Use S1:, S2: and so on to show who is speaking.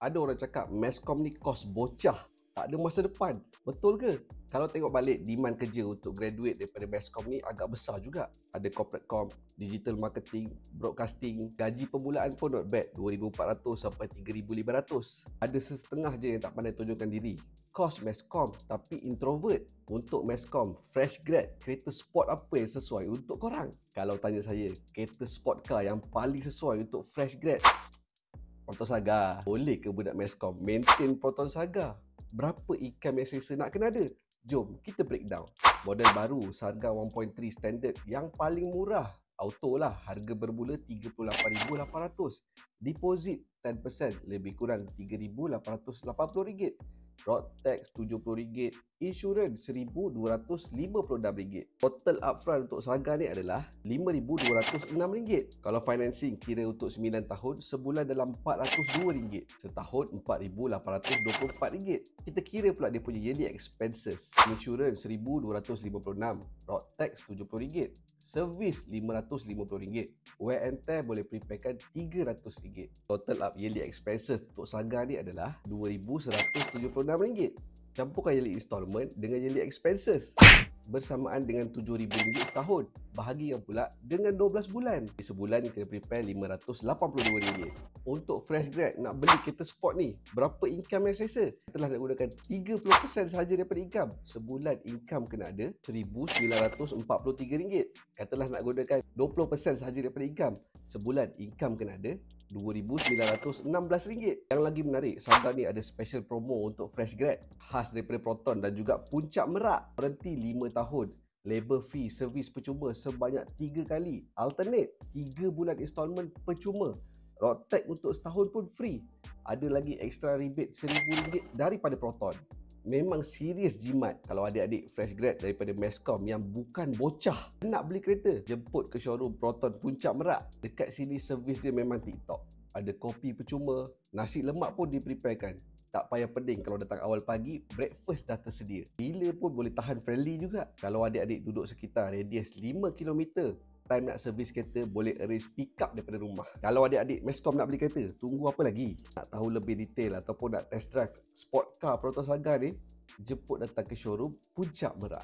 S1: Ada orang cakap Meskom ni kos bocah, tak ada masa depan. Betul ke? Kalau tengok balik, demand kerja untuk graduate daripada Meskom ni agak besar juga. Ada corporate com, digital marketing, broadcasting. Gaji permulaan pun not bad, 2,400 sampai 3,500. Ada setengah je yang tak pandai tunjukkan diri. Kos Meskom tapi introvert. Untuk Meskom, fresh grad, kereta sport apa yang sesuai untuk korang? Kalau tanya saya, kereta sport car yang paling sesuai untuk fresh grad, Proton Saga. Boleh ke budak Meskom maintain Proton Saga? Berapa income yang selesa nak kena ada? Jom kita breakdown. Model baru seharga 1.3 standard yang paling murah. Auto lah, harga bermula RM38,800. Deposit 10%, lebih kurang RM3,880. Road tax RM70, insurans RM1,256. Total upfront untuk Saga ni adalah RM5,206. Kalau financing kira untuk 9 tahun, sebulan dalam RM402, setahun RM4,824. Kita kira pula dia punya yearly expenses. Insurans RM1,256, road tax RM70, servis RM550, wear and tear boleh preparekan RM300. Total up yearly expenses untuk Saga ni adalah RM2,176. Campurkan yearly installment dengan yearly expenses bersamaan dengan RM7,000 setahun. Bahagikan pula dengan 12 bulan. Di sebulan kena prepare RM582. Untuk fresh grad nak beli kereta sport ni, berapa income yang selesa? Telah nak gunakan 30% sahaja daripada income. Sebulan income kena ada RM1,943. Katalah nak gunakan 20% sahaja daripada income. Sebulan income kena ada RM2,916. Yang lagi menarik, Saga ni ada special promo untuk fresh grad khas daripada Proton dan juga Puncak Merak. Warranty 5 tahun. Labor fee servis percuma sebanyak 3 kali. Alternate 3 bulan installment percuma. Road tax untuk setahun pun free. Ada lagi extra rebate RM1,000 daripada Proton. Memang serius jimat kalau adik-adik fresh grad daripada Meskom yang bukan bocah nak beli kereta. Jemput ke showroom Proton Puncak Merak. Dekat sini servis dia memang TikTok. Ada kopi percuma, nasi lemak pun dipreparekan. Tak payah pening kalau datang awal pagi, breakfast dah tersedia. Bila pun boleh tahan friendly juga. Kalau adik-adik duduk sekitar radius 5 km, time nak servis kereta boleh arrange pick up daripada rumah. Kalau adik-adik Meskom nak beli kereta, tunggu apa lagi? Nak tahu lebih detail ataupun nak test drive sport car Proton Saga ni, jemput datang ke showroom Puncak Merak.